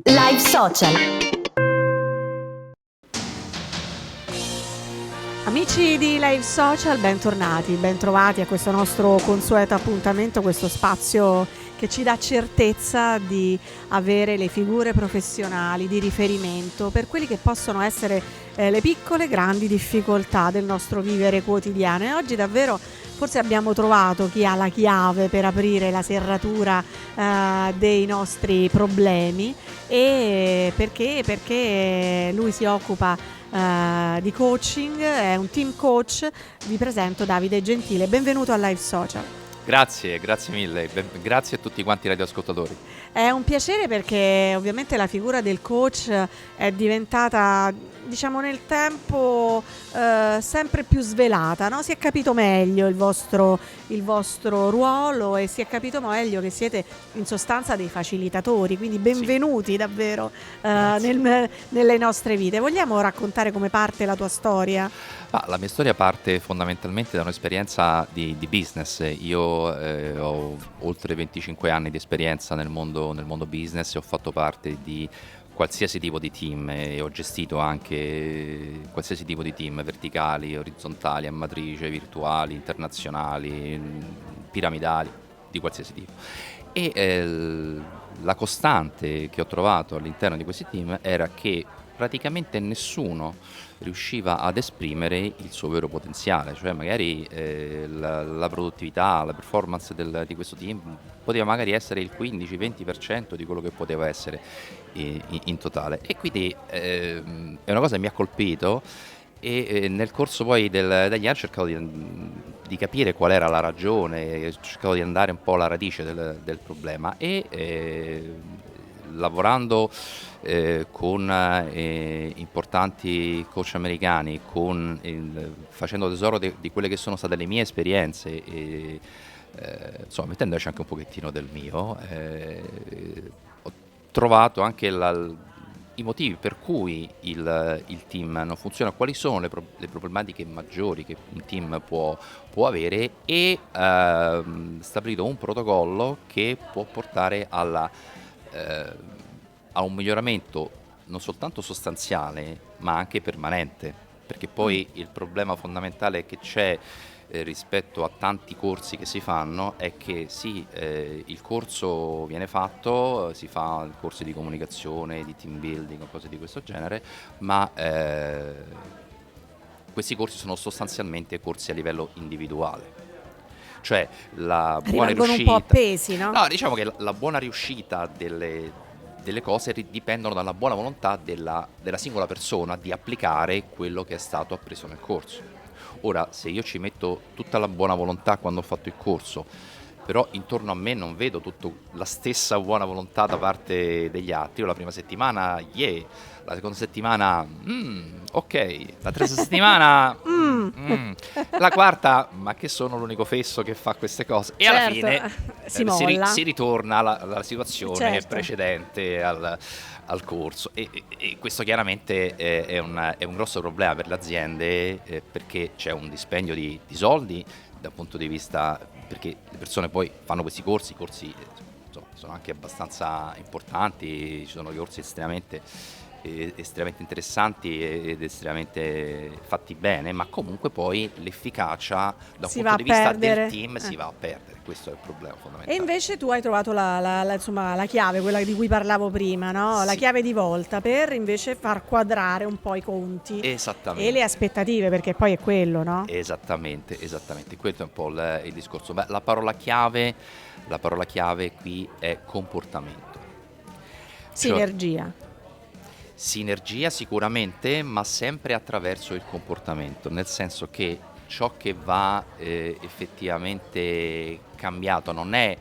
Live Social. Amici di Live Social, bentornati, bentrovati a questo nostro consueto appuntamento, questo spazio che ci dà certezza di avere le figure professionali di riferimento per quelli che possono essere le piccole grandi difficoltà del nostro vivere quotidiano. E oggi davvero forse abbiamo trovato chi ha la chiave per aprire la serratura dei nostri problemi, e perché lui si occupa di coaching, è un team coach. Vi presento Davide Gentile, benvenuto a Live Social. Grazie mille, grazie a tutti quanti i radioascoltatori. È un piacere perché ovviamente la figura del coach è diventata, diciamo, nel tempo sempre più svelata, no? Si è capito meglio il vostro ruolo e si è capito meglio che siete in sostanza dei facilitatori, quindi benvenuti davvero nelle nostre vite. Vogliamo raccontare come parte la tua storia? La mia storia parte fondamentalmente da un'esperienza di business. Io ho oltre 25 anni di esperienza nel mondo business e ho fatto parte di qualsiasi tipo di team e ho gestito anche qualsiasi tipo di team, verticali, orizzontali, a matrice, virtuali, internazionali, piramidali, di qualsiasi tipo. E la costante che ho trovato all'interno di questi team era che praticamente nessuno riusciva ad esprimere il suo vero potenziale, cioè magari la produttività, la performance di questo team poteva magari essere il 15-20% di quello che poteva essere in totale. E quindi è una cosa che mi ha colpito e nel corso poi degli anni ho cercato di capire qual era la ragione, ho cercato di andare un po' alla radice del problema e lavorando con importanti coach americani, facendo tesoro di quelle che sono state le mie esperienze e insomma mettendoci anche un pochettino del mio, ho trovato anche i motivi per cui il team non funziona, quali sono le problematiche maggiori che un team può avere e stabilito un protocollo che può portare a un miglioramento non soltanto sostanziale ma anche permanente, perché poi il problema fondamentale che c'è rispetto a tanti corsi che si fanno è che sì, il corso viene fatto, si fa corsi di comunicazione, di team building o cose di questo genere, ma questi corsi sono sostanzialmente corsi a livello individuale. Cioè la buona Rimangono un riuscita, po' appesi, no? no, diciamo che la buona riuscita delle cose dipendono dalla buona volontà della singola persona di applicare quello che è stato appreso nel corso. Ora, se io ci metto tutta la buona volontà quando ho fatto il corso, però intorno a me non vedo tutta la stessa buona volontà da parte degli altri, io la prima settimana, yeah, la seconda settimana, ok, la terza settimana, la quarta, ma che sono l'unico fesso che fa queste cose? E alla fine si ritorna alla situazione precedente al corso e questo chiaramente è un grosso problema per le aziende perché c'è un dispendio di soldi dal punto di vista, perché le persone poi fanno questi corsi, i corsi insomma, sono anche abbastanza importanti, ci sono corsi estremamente interessanti ed estremamente fatti bene, ma comunque poi l'efficacia da un punto di vista del team si va a perdere, questo è il problema fondamentale. E invece tu hai trovato la chiave, quella di cui parlavo prima, no? Sì. La chiave di volta per invece far quadrare un po' i conti e le aspettative, perché poi è quello, no? Esattamente, questo è un po' il discorso. Beh, la parola chiave qui è comportamento. Sinergia sicuramente, ma sempre attraverso il comportamento, nel senso che ciò che va effettivamente cambiato non è,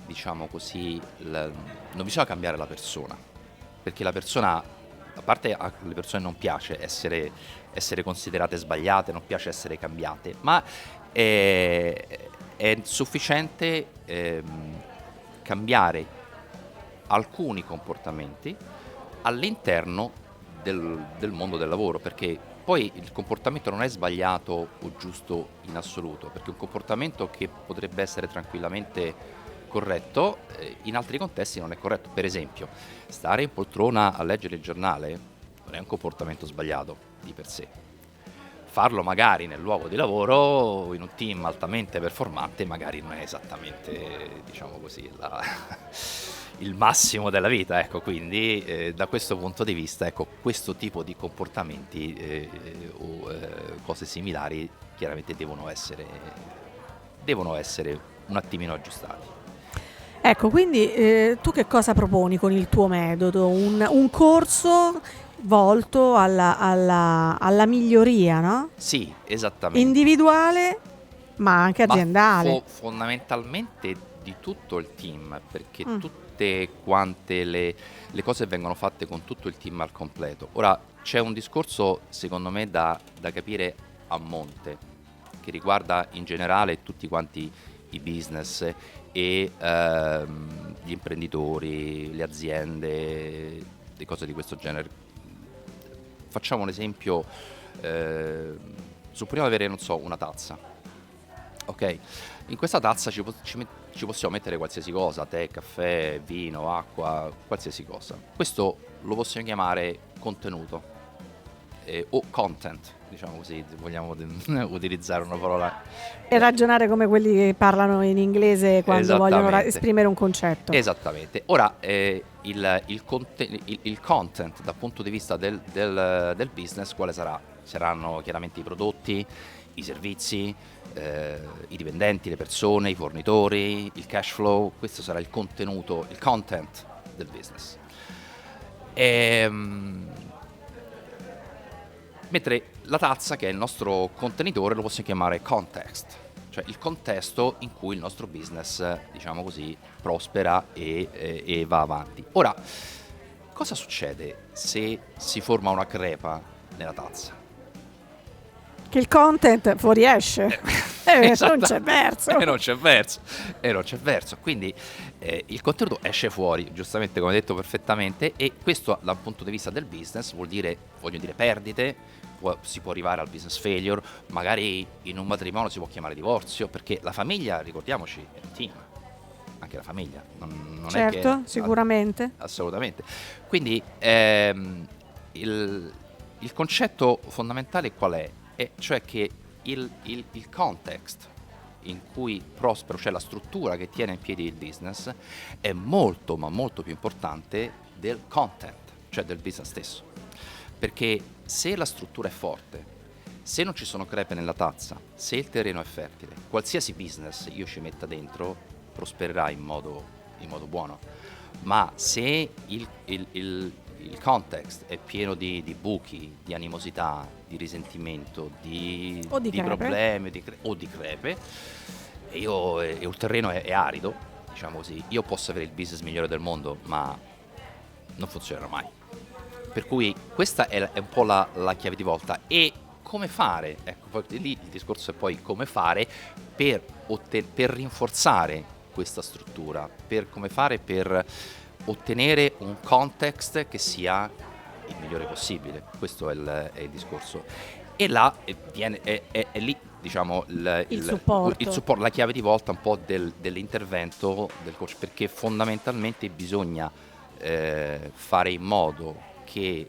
diciamo così, non bisogna cambiare la persona, perché la persona, a parte alle persone non piace essere considerate sbagliate, non piace essere cambiate, ma è sufficiente cambiare alcuni comportamenti all'interno del mondo del lavoro, perché poi il comportamento non è sbagliato o giusto in assoluto, perché un comportamento che potrebbe essere tranquillamente corretto, in altri contesti non è corretto. Per esempio, stare in poltrona a leggere il giornale non è un comportamento sbagliato di per sé. Farlo magari nel luogo di lavoro, in un team altamente performante, magari non è esattamente, diciamo così, il massimo della vita, ecco. Quindi da questo punto di vista, ecco, questo tipo di comportamenti o cose similari chiaramente devono essere un attimino aggiustati. Ecco, quindi tu che cosa proponi con il tuo metodo? Un corso volto alla miglioria, no? Sì, esattamente. Individuale, ma anche Ma aziendale. fondamentalmente di tutto il team, perché Mm. tutte quante le cose vengono fatte con tutto il team al completo. Ora c'è un discorso secondo me da capire a monte, che riguarda in generale tutti quanti i business e gli imprenditori, le aziende, le cose di questo genere. Facciamo un esempio, supponiamo di avere, non so, una tazza, ok? In questa tazza ci possiamo mettere qualsiasi cosa, tè, caffè, vino, acqua, qualsiasi cosa. Questo lo possiamo chiamare contenuto o content, diciamo così, se vogliamo utilizzare una parola. E ragionare come quelli che parlano in inglese quando vogliono Esattamente. esprimere un concetto. Esattamente. Ora, il content dal punto di vista del business, quale sarà? Saranno chiaramente i prodotti, i servizi, i dipendenti, le persone, i fornitori, il cash flow. Questo sarà il contenuto, il content del business. Mentre la tazza, che è il nostro contenitore, lo possiamo chiamare context, cioè il contesto in cui il nostro business, diciamo così, prospera e va avanti. Ora, cosa succede se si forma una crepa nella tazza? Che il content fuoriesce. Non c'è verso. E non c'è verso. Quindi il contenuto esce fuori, giustamente, come hai detto perfettamente, e questo dal punto di vista del business voglio dire perdite, si può arrivare al business failure, magari in un matrimonio si può chiamare divorzio, perché la famiglia, ricordiamoci, è un team, anche la famiglia, non Certo, è che sicuramente. assolutamente. Quindi il concetto fondamentale qual è? Cioè che il context in cui prospero, cioè la struttura che tiene in piedi il business, è molto ma molto più importante del content, cioè del business stesso. Perché se la struttura è forte, se non ci sono crepe nella tazza, se il terreno è fertile, qualsiasi business io ci metta dentro prospererà in modo buono. Ma se il context è pieno di buchi, di animosità, di risentimento, di problemi o di crepe, e il terreno è arido, diciamo così, io posso avere il business migliore del mondo, ma non funzionerà mai. Per cui questa è un po' la chiave di volta. E come fare? Ecco, poi lì il discorso è poi come fare per rinforzare questa struttura, come fare per ottenere un context che sia il migliore possibile. Questo è il discorso. E là è lì, diciamo, il supporto, la chiave di volta un po' dell'intervento del coach, perché fondamentalmente bisogna fare in modo che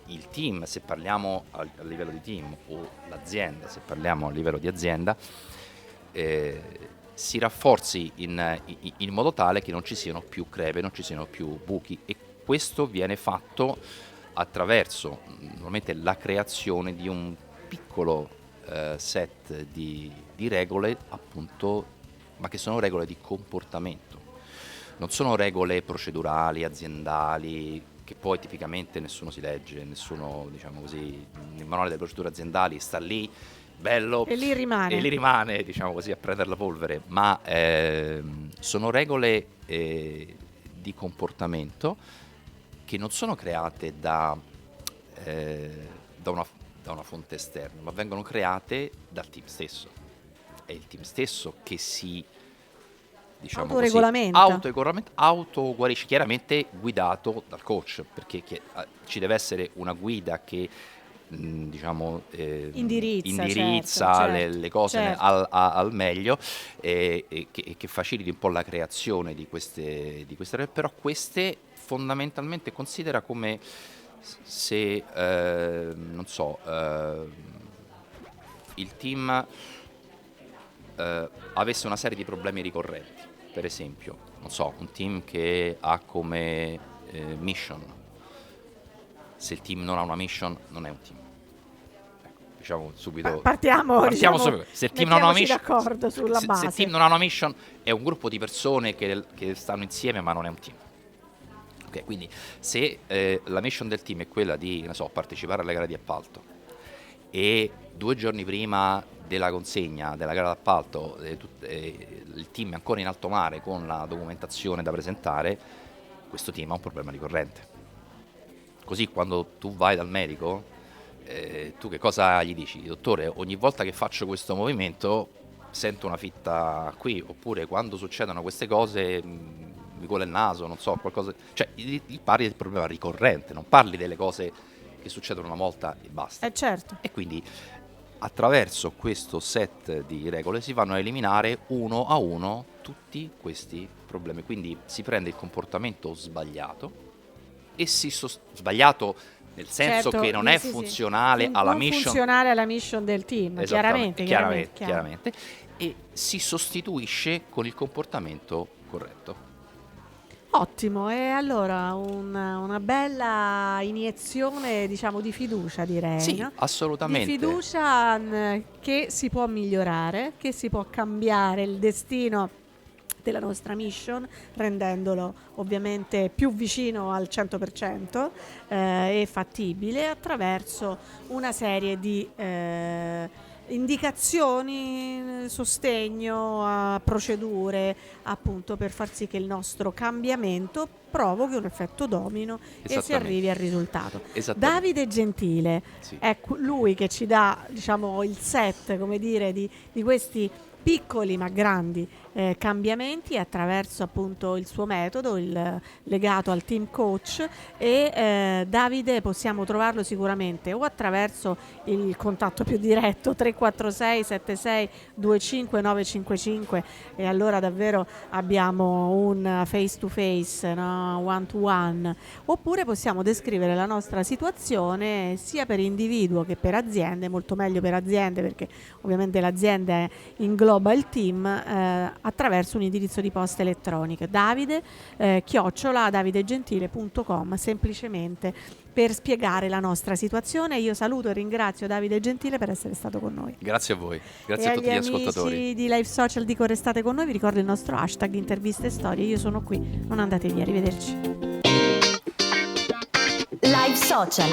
il team, se parliamo a livello di team, o l'azienda, se parliamo a livello di azienda, si rafforzi in modo tale che non ci siano più crepe, non ci siano più buchi, e questo viene fatto attraverso normalmente la creazione di un piccolo set di regole, appunto, ma che sono regole di comportamento. Non sono regole procedurali, aziendali, che poi tipicamente nessuno si legge, nessuno, diciamo così, il manuale delle procedure aziendali sta lì, bello, e lì rimane, diciamo così, a prendere la polvere, ma sono regole di comportamento che non sono create da una fonte esterna, ma vengono create dal team stesso. È il team stesso che si, diciamo autoguarisce, chiaramente guidato dal coach, perché ci deve essere una guida che diciamo, Indirizza, le cose certo. al meglio, e che faciliti un po' la creazione di queste però queste fondamentalmente considera come se, non so, il team avesse una serie di problemi ricorrenti. Per esempio, non so, un team che ha come mission. Se il team non ha una mission, non è un team. Ecco, diciamo subito. Partiamo diciamo, subito. Se il team non ha una mission, d'accordo sulla base. se il team non ha una mission, è un gruppo di persone che stanno insieme, ma non è un team. Ok, quindi se la mission del team è quella di, non so, partecipare alle gare di appalto, e 2 giorni prima della consegna della gara d'appalto il team è ancora in alto mare con la documentazione da presentare, questo team ha un problema ricorrente. Così quando tu vai dal medico, tu che cosa gli dici? Dottore, ogni volta che faccio questo movimento sento una fitta qui, oppure quando succedono queste cose mi cola il naso, non so, qualcosa. Cioè, parli del problema ricorrente, non parli delle cose che succedono una volta e basta. Certo. E quindi attraverso questo set di regole si vanno a eliminare uno a uno tutti questi problemi. Quindi si prende il comportamento sbagliato e sbagliato nel senso certo, che non è sì, funzionale alla non mission. funzionale alla mission del team, chiaramente. E si sostituisce con il comportamento corretto. Ottimo, e allora una bella iniezione, diciamo, di fiducia, direi. Sì, no? assolutamente. Di fiducia che si può migliorare, che si può cambiare il destino della nostra mission, rendendolo ovviamente più vicino al 100% e fattibile attraverso una serie di indicazioni, sostegno a procedure, appunto, per far sì che il nostro cambiamento provochi un effetto domino e si arrivi al risultato. Davide Gentile, sì, è lui che ci dà, diciamo, il set, come dire, di questi piccoli ma grandi cambiamenti attraverso appunto il suo metodo legato al team coach, e Davide possiamo trovarlo sicuramente o attraverso il contatto più diretto 346 76 25 955, e allora davvero abbiamo un face to face, no? One to one, oppure possiamo descrivere la nostra situazione sia per individuo che per aziende, molto meglio per aziende perché ovviamente l'azienda ingloba il team, attraverso un indirizzo di posta elettronica davide@davidegentile.com, semplicemente per spiegare la nostra situazione. Io saluto e ringrazio Davide Gentile per essere stato con noi. Grazie a voi, grazie a tutti gli ascoltatori. Amici di Live Social dico restate con noi, vi ricordo il nostro hashtag interviste storie, io sono qui, non andate via, arrivederci. Live Social.